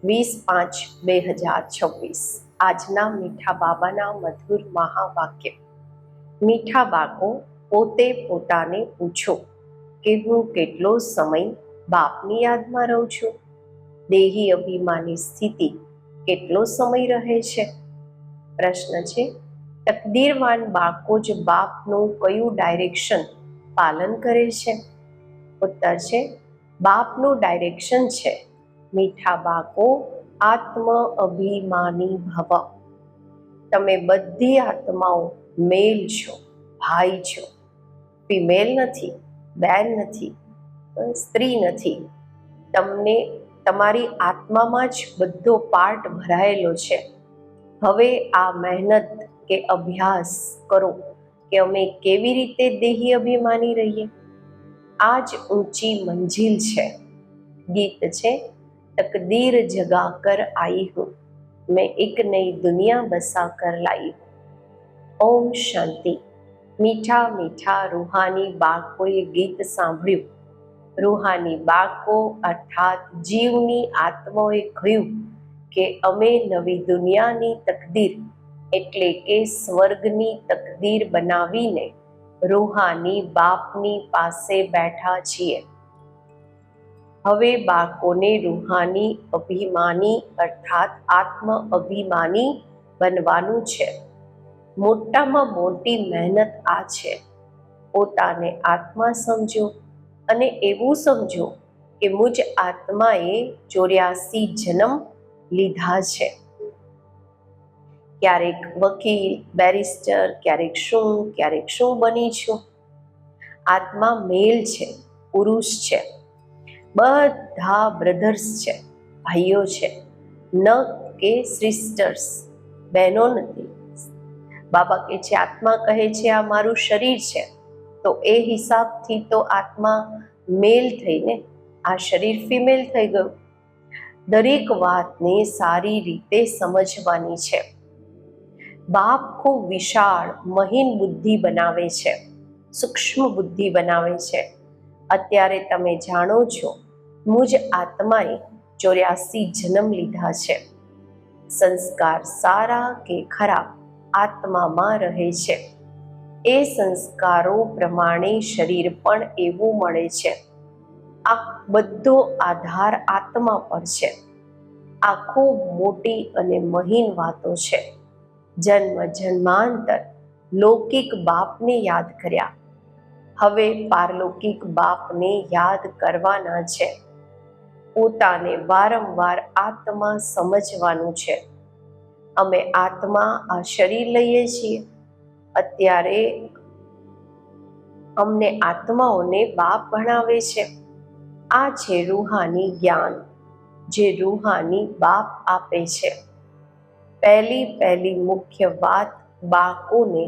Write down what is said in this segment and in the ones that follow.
20/5/2026 આજના મીઠા બાબાના મધુર મહાવાક્ય. મીઠા બાળકો, પોતે પોતાને પૂછો કે હું કેટલો સમય બાપની યાદમાં રહું છું? દેહી અભિમાની સ્થિતિ કેટલો સમય રહે છે? પ્રશ્ન છે, તકદીરવાન બાળકો જ બાપનું કયું ડાયરેક્શન પાલન કરે છે? ઉત્તર છે, બાપનું ડાયરેક્શન છે, મીઠા બાળકો, આત્મ અભિમાની ભવ. તમે બધી આત્માઓ મેલ છો, ભાઈ છો, ફિમેલ નથી, બેન નથી, સ્ત્રી નથી. તમને તમારી આત્મામાં જ બધો પાર્ટ ભરાયેલો છે. હવે આ મહેનત કે અભ્યાસ કરો કે અમે કેવી રીતે દેહી અભિમાની રહીએ. આ જ ઊંચી મંજિલ છે. ગીત છે, તકદીર જગા કર આઈ હું, મેં એક નઈ દુનિયા બસા કર લાઈ હું. ઓમ શાંતિ. મીઠા મીઠા રૂહાની બાળકોએ ગીત સાંભળ્યું. રૂહાની બાળકો અર્થાત જીવની આત્માઓએ કહ્યું કે અમે નવી દુનિયાની તકદીર એટલે કે સ્વર્ગની તકદીર બનાવીને રૂહાની બાપની પાસે બેઠા છીએ. હવે બાળકોને રૂહાની અભિમાની અર્થાત આત્મ અભિમાની બનવાનું છે. મોટામાં મોટી મહેનત આ છે. પોતાને આત્મા સમજો અને એવું સમજો કે મુજ આત્માએ 84 જન્મ લીધા છે. ક્યારેક વકીલ, બેરિસ્ટર, ક્યારેક શું બની છું. આત્મા મેલ છે, પુરુષ છે, બધા બ્રધર્સ છે, ભાઈઓ છે, ન કે સિસ્ટર્સ, બહેનો નથી. બાબા કહે છે, આત્મા કહે છે આ મારું શરીર છે, તો એ હિસાબથી તો આત્મા મેલ થઈને આ શરીર ફિમેલ થઈ ગયું. દરેક વાતને સારી રીતે સમજવાની છે. બાપ ખૂબ વિશાળ મહીન બુદ્ધિ બનાવે છે, સૂક્ષ્મ બુદ્ધિ બનાવે છે. અત્યારે તમે જાણો છો, મુજ આત્માએ 84 જન્મ લીધા છે. સંસ્કાર સારા કે ખરાબ આત્મામાં રહે છે. એ સંસ્કારો પ્રમાણે શરીર પણ એવું મળે છે. આ બધો આધાર આત્મા પર છે. આ ખૂબ મોટી અને મહીન વાતો છે. જન્મ જન્માંતર લૌકિક બાપને યાદ કર્યા, હવે પારલૌકિક બાપને યાદ કરવાના છે. પોતાને વારંવાર આત્મા સમજવાનું છે. અમે આત્મા આ શરીર લઈએ છીએ. અત્યારે અમને આત્માઓને બાપ ભણાવે છે. આ છે રૂહાની જ્ઞાન, જે રૂહાની બાપ આપે છે. પહેલી મુખ્ય વાત, બાળકોને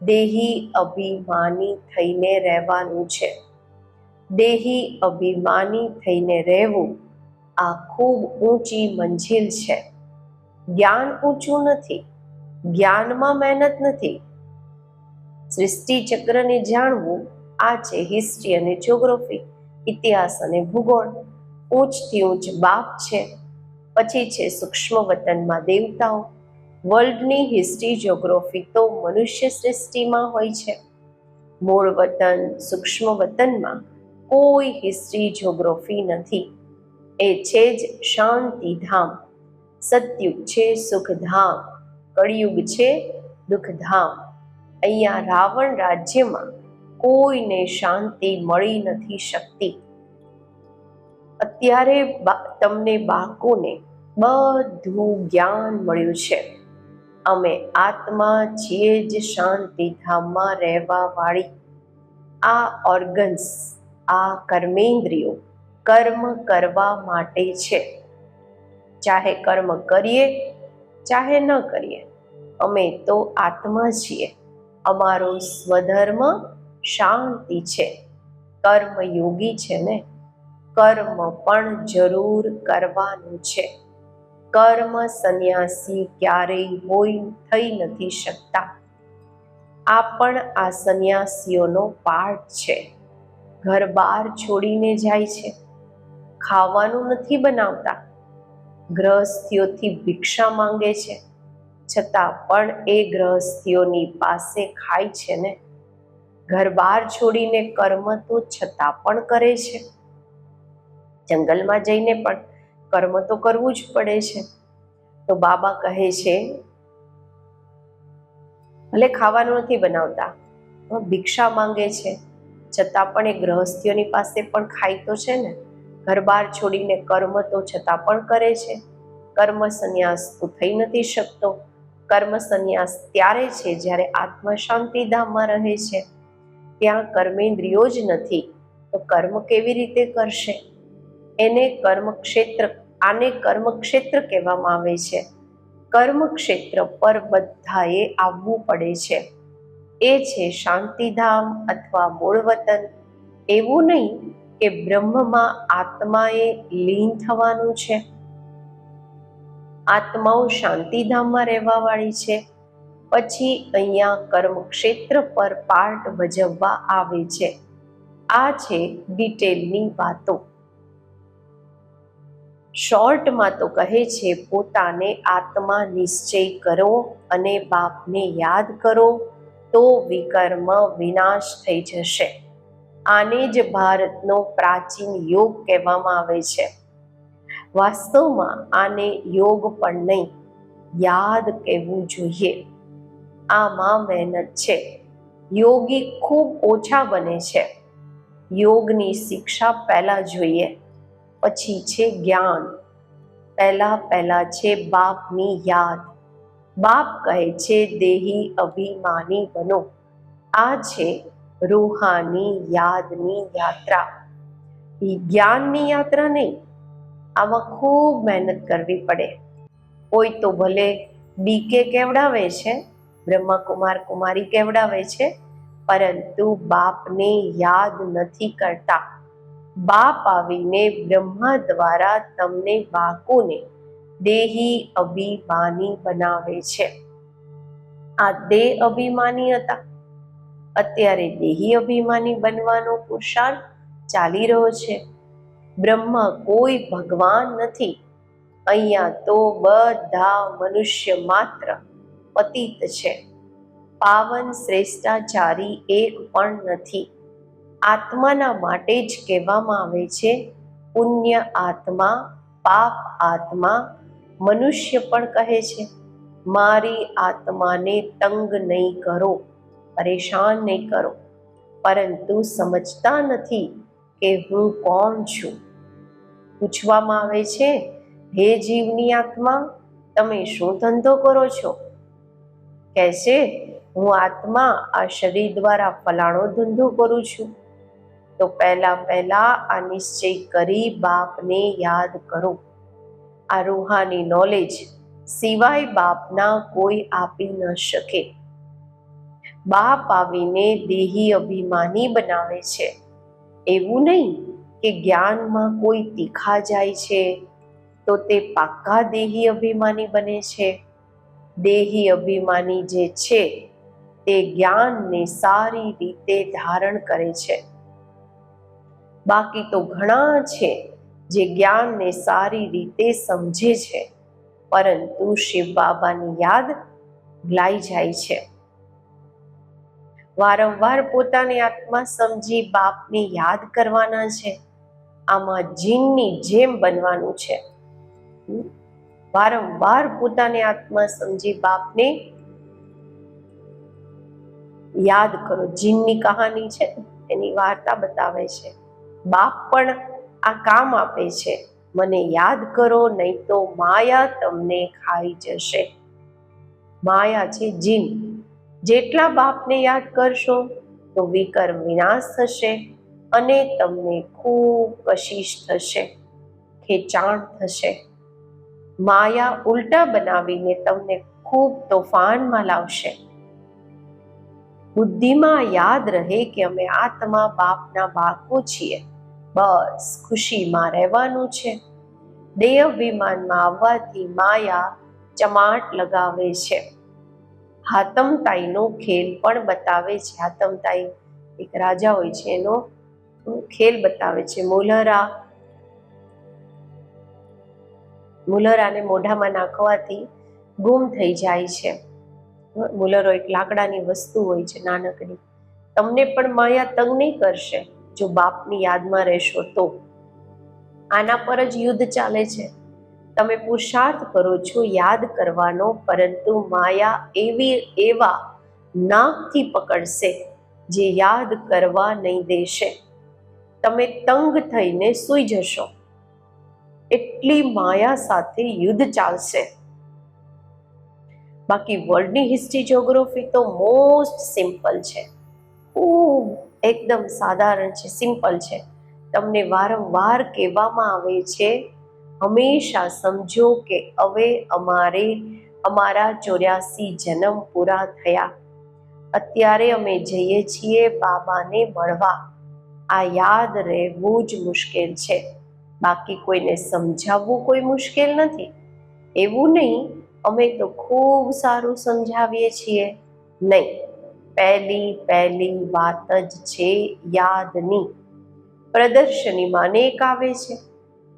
દેહી અભિમાની થઈને રહેવાનું છે. દેહી અભિમાની થઈને રહેવું આ ખૂબ ઊંચી મંજિલ છે. જ્ઞાન ઊંચું નથી, જ્ઞાનમાં મહેનત નથી. સૃષ્ટિ ચક્રને જાણવું આ છે હિસ્ટ્રી અને જ્યોગ્રાફી, ઇતિહાસ અને ભૂગોળ. ઊંચથી ઊંચ બાપ છે. પછી છે સૂક્ષ્મ વતનમાં દેવતાઓ. વર્લ્ડની હિસ્ટ્રી જ્યોગ્રાફી તો મનુષ્ય સૃષ્ટિમાં હોય છે. મૂળ વતન સૂક્ષ્મ વતનમાં કોઈ હિસ્ટ્રી જ્યોગ્રાફી નથી. એ છે જ શાંતિધામ. સતયુગ છે સુખધામ, કળિયુગ છે દુઃખધામ. અહીંયા રાવણ રાજ્યમાં કોઈને શાંતિ મળી નથી શકતી. અત્યારે તમને બાળકોને બધું જ્ઞાન મળ્યું છે. અમે આત્મા છીએ જ શાંતિધામમાં રહેવા વાળી. આ ઓર્ગન્સ, આ કર્મેન્દ્રિયો કર્મ કરવા માટે છે. ચાહે કર્મ કરીએ ચાહે ન કરીએ, અમે તો આત્મા છીએ. અમારો સ્વધર્મ શાંતિ છે. કર્મયોગી છે ને, કર્મ પણ જરૂર કરવાનું છે. કર્મ સંન્યાસી ક્યારેય થઈ નથી શકતા. આ પણ આ સંન્યાસીઓનો પાર્ટ છે. ઘર બાર છોડીને જાય છે. ખાવાનું નથી બનાવતા, ગ્રહસ્થીઓથી ભિક્ષા માંગે છે, છતાં પણ એ ગ્રહસ્થીઓની પાસે ખાય છે ને. ઘર બહાર છોડીને કર્મ તો છતાં પણ કરે છે. જંગલમાં જઈને પણ કર્મ તો કરવું જ પડે છે. તો બાબા કહે છે, ભલે ખાવાનું નથી બનાવતા, ભિક્ષા માંગે છે, છતાં પણ એ ગ્રહસ્થીઓની પાસે પણ ખાય તો છે ને. ઘર બહાર છોડીને કર્મ તો છતાં પણ કરે છે. કર્મ સંન્યાસ તો થઈ નથી શકતો. કર્મ સંન્યાસ ત્યારે છે જ્યારે આત્મા શાંતિધામમાં રહે છે. ત્યાં કર્મેન્દ્રિયો જ નથી તો કર્મ કેવી રીતે કરશે? આને કર્મક્ષેત્ર કહેવામાં આવે છે. કર્મક્ષેત્ર પર બધાએ આવવું પડે છે. એ છે શાંતિધામ અથવા મૂળ વતન. એવું નહીં કે બ્રહ્મમાં આત્માએ લીન થવાનું છે. આત્માઓ શાંતિધામમાં રહેવા વાળી છે, પછી અહીંયા કર્મક્ષેત્ર પર પાર્ટ ભજવવા આવે છે. આ છે ડિટેલની વાતો. શોર્ટમાં તો કહે છે, પોતાને આત્મા નિશ્ચય કરો અને બાપને યાદ કરો તો વિકર્મ વિનાશ થઈ જશે. આને જ ભારતનો પ્રાચીન યોગ કહેવામાં આવે છે. વાસ્તવમાં આને યોગ પણ નહીં, યાદ કહેવું જોઈએ. આમાં મહેનત છે. યોગી ખૂબ ઓછા બને છે. યોગની શિક્ષા પહેલા જોઈએ, પછી છે જ્ઞાન. પહેલા છે બાપની યાદ. બાપ કહે છે દેહી અભિમાની બનો. આ છે રૂહાની યાદની યાત્રા, જ્ઞાનની યાત્રા નહીં. આમાં ખૂબ મહેનત કરવી પડે. કોઈ તો ભલે ડીકે કેવડાવે છે, બ્રહ્મા કુમારી કેવડાવે છે, પરંતુ બાપને યાદ નથી કરતા. બાપ આવીને બ્રહ્મા દ્વારા તમને બાળકોને દેહી અભિમાની બનાવે છે. આ દેહ અભિમાની હતા, અત્યારે દેહી અભિમાની બનવાનો પુરુષાર્થ ચાલી રહ્યો છે. બ્રહ્મ કોઈ ભગવાન નથી. અહીંયા તો બધા મનુષ્ય માત્ર પતિત છે. પાવન શ્રેષ્ઠાચારી એક પણ નથી. આત્માના માટે જ કહેવામાં આવે છે, પુણ્ય આત્મા, પાપ આત્મા. મનુષ્ય પણ કહે છે, મારી આત્માને તંગ નહીં કરો, પરેશાન નહીં કરો, પરંતુ સમજતા નથી કે હું કોણ છું. પૂછવામાં આવે છે, હે જીવની આત્મા, તમે શું ધંધો કરો છો? કહેશે, હું આત્મા આ શરીર દ્વારા ફલાણો ધંધો કરું છું. તો પહેલા આ નિશ્ચય કરી બાપને યાદ કરો. આ રૂહાની નોલેજ સિવાય બાપના કોઈ આપી ન શકે. બાપ આવીને દેહી અભિમાની બનાવે છે. એવું નહીં કે જ્ઞાનમાં કોઈ તીખા જાય છે તો તે પાક્કા દેહી અભિમાની બને છે. દેહી અભિમાની જે છે તે જ્ઞાનને સારી રીતે ધારણ કરે છે. બાકી તો ઘણા છે જે જ્ઞાનને સારી રીતે સમજે છે, પરંતુ શિવ બાબાની યાદ ભૂલાઈ જાય છે. વારંવાર પોતાની આત્મા સમજી બાપને યાદ કરવાના છે. આમાં જીનની જેમ બનવાનું છે. વારંવાર પોતાની આત્મા સમજી બાપને યાદ કરો. જીનની કહાની છે, એની વાર્તા બતાવે છે. બાપ પણ આ કામ આપે છે, મને યાદ કરો, નહીં તો માયા તમને ખાઈ જશે. માયા છે જીન. જેટલા બાપને યાદ કરશો તો વિકર્મ વિનાશ થશે અને તમને ખૂબ કશિશ થશે, ખેંચાણ થશે. માયા ઉલટા બનાવીને તમને ખૂબ તોફાનમાં લાવશે. બુદ્ધિમાં યાદ રહે કે અમે આત્મા બાપના બાળકો છીએ, બસ ખુશીમાં રહેવાનું છે. દેહ અભિમાનમાં આવવાથી માયા ચમાટ લગાવે છે. હાતમતાઈનો ખેલ પણ બતાવે છે. હાતમતાઈ એક રાજા હોય છે, એનો ખેલ બતાવે છે. મોલરા મુલર આને મોઢામાં નાખવાથી ગુમ થઈ જાય છે. મુલરો એક લાકડાની વસ્તુ હોય છે નાનકડી. તમને પણ માયા તંગ નહીં કરશે જો બાપની યાદમાં રહેશો તો. આના પર જ યુદ્ધ ચાલે છે. તમે પુરુષાર્થ કરો છો યાદ કરવાનો, પરંતુ માયા એવા નાકથી પકડશે જે યાદ કરવા નહીં દેશે. તમે તંગ થઈને સૂઈ જશો. એટલી માયા સાથે યુદ્ધ ચાલશે. બાકી વર્લ્ડની હિસ્ટ્રી જ્યોગ્રાફી તો મોસ્ટ સિમ્પલ છે, ખૂબ એકદમ સાધારણ છે, સિમ્પલ છે. તમને વારંવાર કહેવામાં આવે છે, હંમેશા સમજો કે હવે અમારા 84 જન્મ પૂરા થયા. અત્યારે અમે જઈએ છીએ બાબાને મળવા. આ યાદ રહેવું જ મુશ્કેલ છે. બાકી કોઈને સમજાવવું કોઈ મુશ્કેલ નથી. એવું નહીં અમે તો ખૂબ સારું સમજાવીએ છીએ. નહીં, પહેલી વાત જ છે યાદની. પ્રદર્શનીમાં અનેક આવે છે.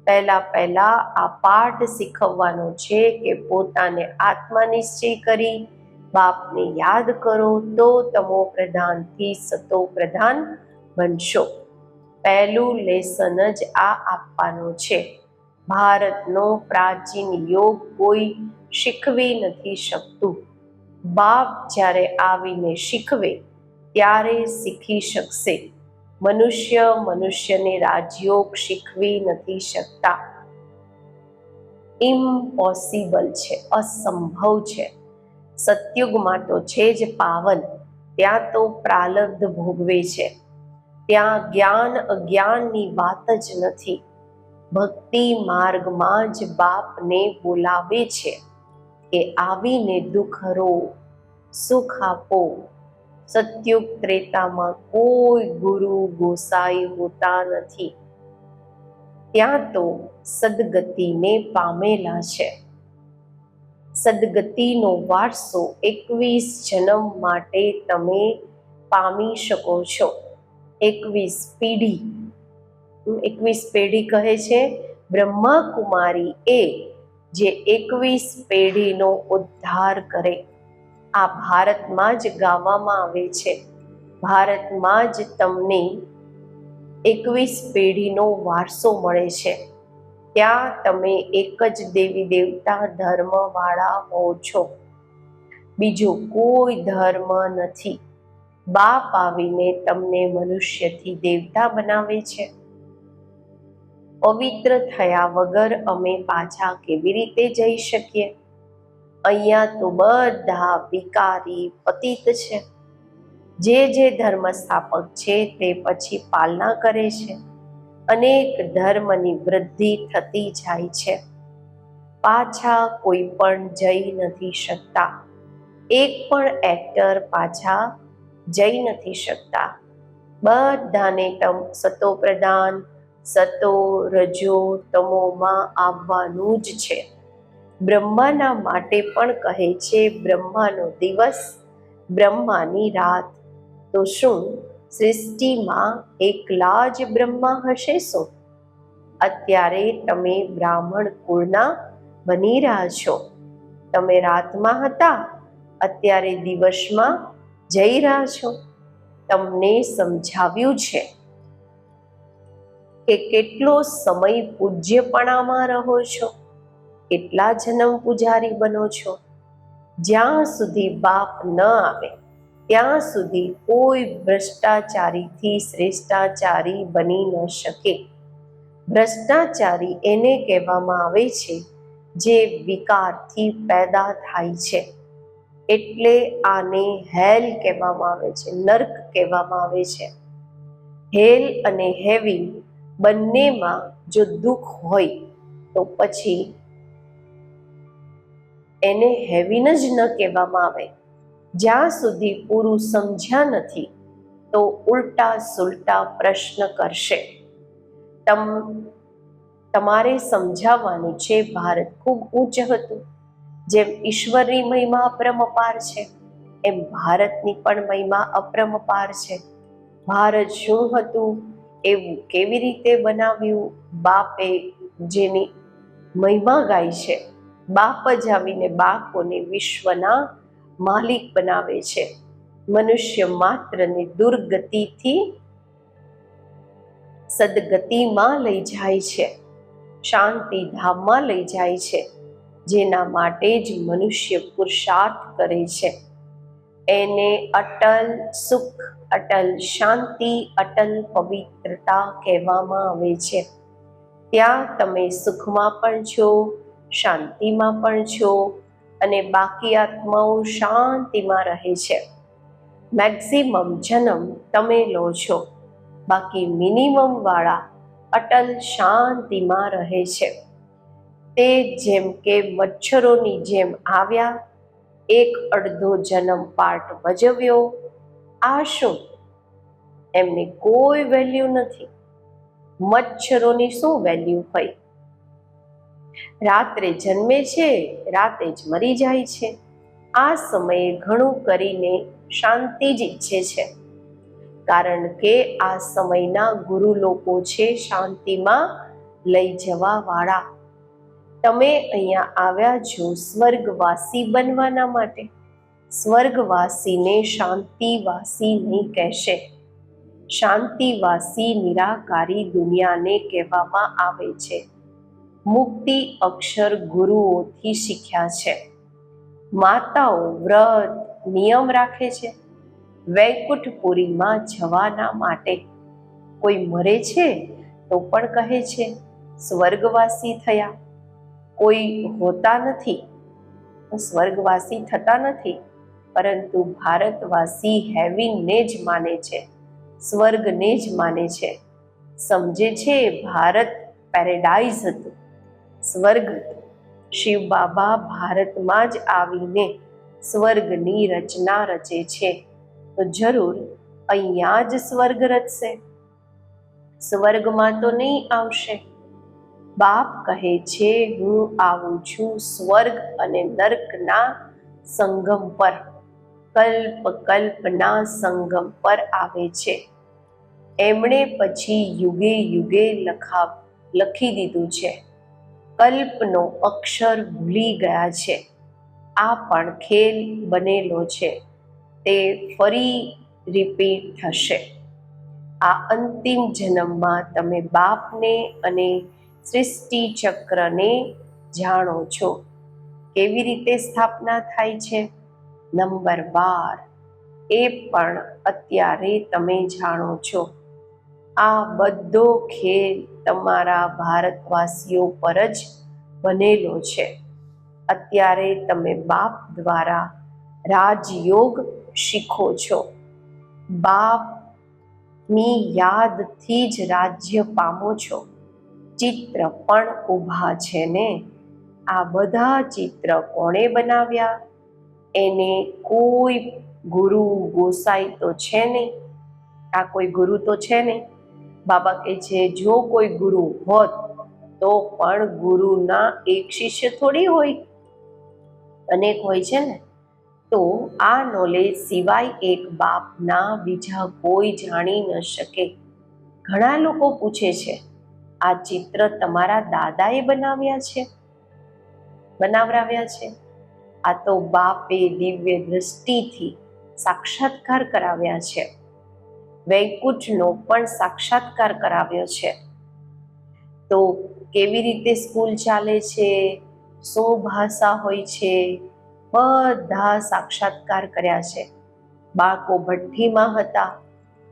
પહેલા આ પાઠ શીખવવાનો છે કે પોતાને આત્મનિશ્ચય કરી બાપને યાદ કરો તો તમો પ્રધાનથી સતો પ્રધાન બનશો. પહેલું લેસન જ આ આપવાનો છે. ભારતનો પ્રાચીન યોગ કોઈ શીખવી નથી શકતું. બાપ જ્યારે આવીને શીખવે ત્યારે શીખી શકશે. મનુષ્યને રાજયોગ શીખવી નથી શકતા. ઇમ્પોસિબલ છે, અસંભવ છે. સતયુગમાં તો છે જ પાવન, ત્યાં તો પ્રારબ્ધ ભોગવે છે. ત્યાં જ્ઞાન અજ્ઞાનની વાત જ નથી. ભક્તિ માર્ગમાં જ બાપને બોલાવે છે કે આવીને દુઃખ હરો, સુખ આપો. સતયુગ ત્રેતામાં કોઈ ગુરુ ગોસાઈ હોતા નથી. ત્યાં તો સદગતિને પામેલા છે. સદગતિનો વારસો 21 જન્મ માટે તમે પામી શકો છો. 21 પેઢી કહે છે બ્રહ્મા કુમારી એ જે 21 પેઢીનો ઉદ્ધાર કરે. આ ભારતમાં જ ગાવામાં આવે છે. ભારતમાં જ તમને 21 પેઢીનો વારસો મળે છે. ત્યાં તમે એક જ દેવી દેવતા ધર્મ વાળા હો છો. બીજો કોઈ ધર્મ નથી. બાપ આવીને તમને મનુષ્યથી દેવતા બનાવે છે. પવિત્ર થયા વગર અમે પાછા કેવી રીતે જઈ શકીએ? અહીંયા તો બધા વિકારી પતિત છે. જે ધર્મ સ્થાપક છે તે પછી પાલના કરે છે. અનેક ધર્મની વૃદ્ધિ થતી જાય છે. પાછા કોઈ પણ જઈ નથી શકતા. એક પણ એક્ટર પાછા જઈ નથી શકતા. બધાને સતો પ્રધાન, સતો રજો તમોમાં આવવાનું જ છે. બ્રહ્માના માટે પણ કહે છે બ્રહ્માનો દિવસ, બ્રહ્માની રાત. તો શું સૃષ્ટિમાં એકલા જ બ્રહ્મા હશે શું? અત્યારે તમે બ્રાહ્મણ કુળના બની રહ્યા છો. તમે રાતમાં હતા, અત્યારે દિવસમાં જઈ રહ્યા છો. તમને સમજાવ્યું છે કે કેટલો સમય પૂજ્યપણામાં રહો છો, કેટલા જન્મ પૂજારી બનો છો. જ્યાં સુધી બાપ ન આવે ત્યાં સુધી કોઈ ભ્રષ્ટાચારીથી શ્રેષ્ઠાચારી બની ન શકે. ભ્રષ્ટાચારી એને કહેવામાં આવે છે જે વિકારથી પેદા થાય છે. એટલે આને હેલ કહેવામાં આવે છે, નર્ક કહેવામાં આવે છે. હેલ અને હેવિન બંનેમાં જો દુઃખ હોય તો પછી એને હેવિન જ ન કહેવામાં આવે. જ્યાં સુધી પૂરું સમજ્યા નથી તો ઉલટા સુલટા પ્રશ્ન કરશે. તમારે સમજાવવાનું છે ભારત ખૂબ ઊંચ હતું. જેમ ઈશ્વરની મહિમા અપરંપાર છે એમ ભારતની પણ મહિમા અપરંપાર છે. ભારત શું હતું, એવું કેવી રીતે બનાવ્યું બાપે, જેની મહિમા ગાય છે. બાપ જ આવીને બાળકોને વિશ્વના માલિક બનાવે છે. મનુષ્ય માત્રને દુર્ગતિથી સદગતિમાં લઈ જાય છે, શાંતિધામમાં લઈ જાય છે, જેના માટે જ મનુષ્ય પુરુષાર્થ કરે છે. એને અટલ સુખ, અટલ શાંતિ, અટલ પવિત્રતા કહેવામાં આવે છે. ત્યાં તમે સુખમાં પણ છો, શાંતિમાં પણ છો, અને બાકી આત્માઓ શાંતિમાં રહે છે. મેક્સિમમ જન્મ તમે લો છો, બાકી મિનિમમ વાળા અટલ શાંતિમાં રહે છે. તે જેમ કે મચ્છરોની જેમ આવ્યા, એક અડધો જન્મ પાર્ટ ભજવ્યો, આ શું? એમને કોઈ વેલ્યુ નથી. મચ્છરોની શું વેલ્યુ હોય? રાત્રે જન્મે છે, રાતે જ મરી જાય છે. આ સમયે ઘણું કરીને શાંતિ જ ઈચ્છે છે, કારણ કે આ સમયના ગુરુ લોકો છે શાંતિમાં લઈ જવા વાળા. તમે અહીંયા આવ્યા છો સ્વર્ગવાસી બનવાના માટે. સ્વર્ગવાસીને શાંતિવાસી નહીં કહેશે. શાંતિવાસી નિરાકારી દુનિયાને કહેવામાં આવે છે. મુક્તિ અક્ષર ગુરુઓથી શીખ્યા છે. માતાઓ વ્રત નિયમ રાખે છે વૈકુંઠપુરીમાં જવાના માટે. કોઈ મરે છે તો પણ કહે છે સ્વર્ગવાસી થયા. કોઈ હોતા નથી, સ્વર્ગવાસી થતા નથી, પરંતુ ભારતવાસી હેવનને જ માને છે, સ્વર્ગને જ માને છે. સમજે છે ભારત પેરેડાઇઝ હતું, સ્વર્ગ હતું. શિવ બાબા ભારતમાં જ આવીને સ્વર્ગની રચના રચે છે, તો જરૂર અહીંયા જ સ્વર્ગ રચશે, સ્વર્ગમાં તો નહીં આવશે. બાપ કહે છે હું આવું છું સ્વર્ગ અને નર્કના સંગમ પર, કલ્પ કલ્પના સંગમ પર આવે છે. એમણે પછી યુગે યુગે લખી દીધું છે. કલ્પનો અક્ષર ભૂલી ગયા છે. આ પણ ખેલ બનેલો છે, તે ફરી રિપીટ થશે. આ અંતિમ જન્મમાં તમે બાપને અને સૃષ્ટિ ચક્રને જાણો છો. કેવી રીતે સ્થાપના થાય છે? નંબર 12 એ પણ અત્યારે તમે જાણો છો. આ બધો ખેલ તમારા ભારતવાસીઓ પર જ બનેલો છે. અત્યારે તમે બાપ દ્વારા રાજયોગ શીખો છો. બાપની યાદથી જ રાજ્ય પામો છો. ચિત્ર પણ ઊભા છે ને, આ બધા ચિત્ર કોણે બનાવ્યા? એને કોઈ ગુરુ ગોસાઈ તો છે નહીં. આ કોઈ ગુરુ તો છે નહીં. બાબા કહે છે જો કોઈ ગુરુ હોત તો પણ ગુરુના એક શિષ્ય થોડી હોય, અનેક હોય છે ને. તો આ નોલેજ સિવાય એક બાપના બીજા કોઈ જાણી ન શકે. ઘણા લોકો પૂછે છે આ ચિત્ર તમારા દાદાએ બનાવરાવ્યા છે? આ તો બાપે દિવ્ય દ્રષ્ટિથી સાક્ષાત્કાર કરાવ્યા છે. વૈકુંઠનો પણ સાક્ષાત્કાર કરાવ્યો છે. તો કેવી રીતે સ્કૂલ ચાલે છે, શું ભાષા હોય છે, બધા સાક્ષાત્કાર કર્યા છે. બાળકો ભઠ્ઠીમાં હતા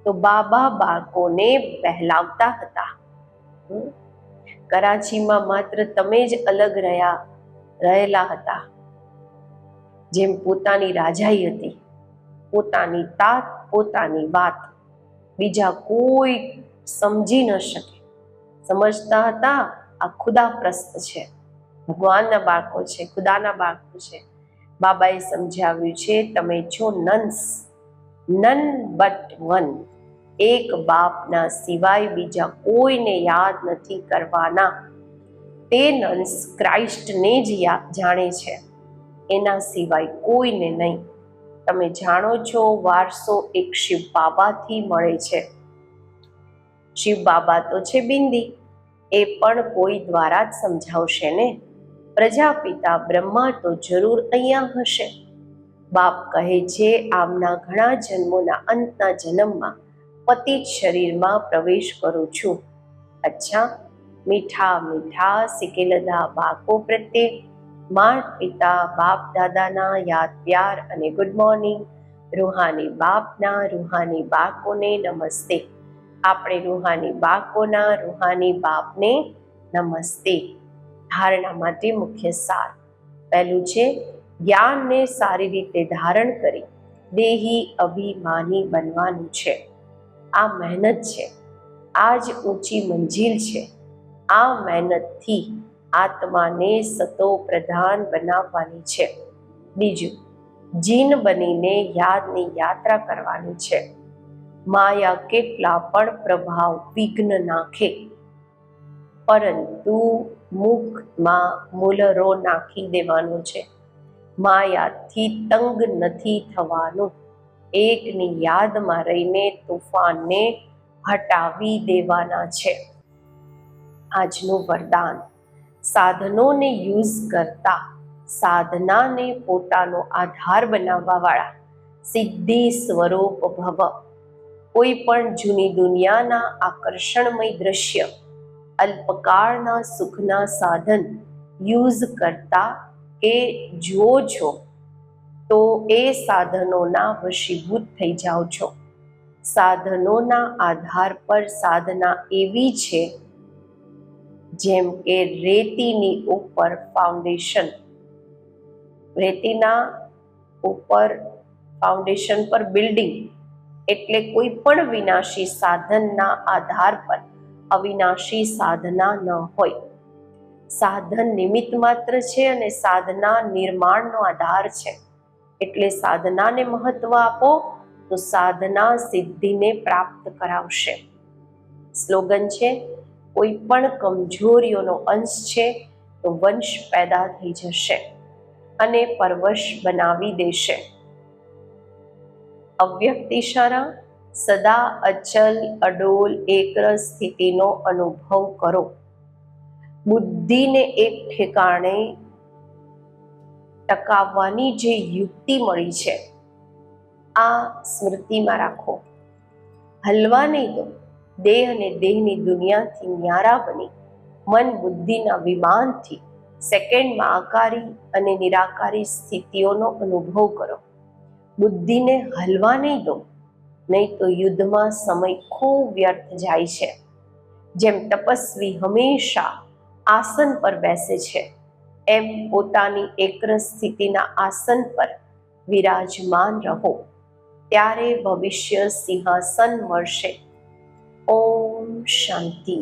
તો બાબા બાળકોને બહેલાવતા હતા. કરાચીમાં માત્ર તમે જ અલગ રહેલા હતા. જેમ પોતાની રાજાઈ હતી, પોતાની તાત, પોતાની વાત, બીજા કોઈ સમજી ન શકે. સમજતા હતા આ ખુદા પ્રસ્ત છે, ભગવાનના બાળકો છે, ખુદાના બાળકો છે. બાબાએ સમજાવ્યું છે તમે છો નન્સ, નન બટ વન. એક બાપના સિવાય બીજા કોઈને યાદ નથી કરવાના. તે નન્સ ક્રાઇસ્ટને જ જાણે છે, એના સિવાય કોઈને નહીં. તમે જાણો છો વારસો એક શિવ બાબાથી મળે છે. શિવ બાબા તો છે બિંદી, એ પણ કોઈ દ્વારા જ સમજાવશે ને. પ્રજાપિતા બ્રહ્મા તો જરૂર અહીંયા હશે. બાપ કહે છે, આમના ઘણા જન્મોના અંતના જન્મમાં પતિત શરીરમાં પ્રવેશ કરું છું. અચ્છા, મીઠા મીઠા સિકેલદા બાળકો પ્રત્યે માત પિતા બાપ દાદાના યાદ પ્યાર અને ગુડ મોર્નિંગ. રૂહાની બાપના રૂહાની બાળકોને નમસ્તે. આપણે રૂહાની બાળકોના રૂહાની બાપને નમસ્તે. ધારણા માટે મુખ્ય સાર. પહેલું છે, જ્ઞાનને સારી રીતે ધારણ કરી દેહી અભિમાની બનવાનું છે. આ મહેનત છે, આ જ ઊંચી મંજિલ છે. આ મહેનતથી આત્માને સતો પ્રધાન બનાવવાની છે. બીજું, જીન બનીને યાદની યાત્રા કરવાની છે. માયા કેટલા પણ પ્રભાવ વિઘ્ન નાખે, પરંતુ મુખમાં મૂલરો નાખી દેવાનો છે. માયાથી તંગ નથી થવાનું. એકની યાદમાં રહીને તોફાનને હટાવી દેવાના છે. આજનું વરદાન. સાધનોને યુઝ કરતા સાધનાને પોતાનો આધાર બનાવવા વાળા સિદ્ધિ સ્વરૂપ ભવ. કોઈ પણ જૂની દુનિયાના આકર્ષણમય દ્રશ્ય, અલ્પકાળના સુખના સાધન યુઝ કરતા કે જુઓ છો તો એ સાધનોના વશીભૂત થઈ જાઓ છો. સાધનોના આધાર પર સાધના એવી છે જેમ કે રેતીની ઉપર ફાઉન્ડેશન. રેતીના ઉપર ફાઉન્ડેશન પર બિલ્ડિંગ. એટલે કોઈ પણ વિનાશી સાધનના આધાર પર અવિનાશી સાધના ન હોય. સાધન નિમિત્ત માત્ર છે અને સાધના નિર્માણનો આધાર છે. એટલે સાધનાને મહત્વ આપો તો સાધના સિદ્ધિને પ્રાપ્ત કરાવશે. સ્લોગન છે, કોઈ પણ કમજોરીઓનો અંશ છે તો વંશ પેદા થઈ જશે અને પરવશ બનાવી દેશે. અવ્યક્ત ઇશારા. સદા અચલ અડોલ એકરસ સ્થિતિનો અનુભવ કરો. બુદ્ધિને એક ઠેકાણે ટકાવવાની જે યુક્તિ મળી છે, આ સ્મૃતિમાં રાખો. હલવા નહીં દો. દેહ અને દેહની દુનિયાથી ન્યારા બની મન બુદ્ધિના વિમાનથી સેકન્ડમાં આકારી અને નિરાકારી સ્થિતિઓનો અનુભવ કરો. બુદ્ધિને હલવા નહીં દો, નહીં તો યુદ્ધમાં સમય ખૂબ વ્યર્થ જાય છે. જેમ તપસ્વી હંમેશા આસન પર બેસે છે, એમ પોતાની એકરસ સ્થિતિના આસન પર વિરાજમાન રહો. ત્યારે ભવિષ્ય સિંહાસન મળશે. ઓમ શાંતિ.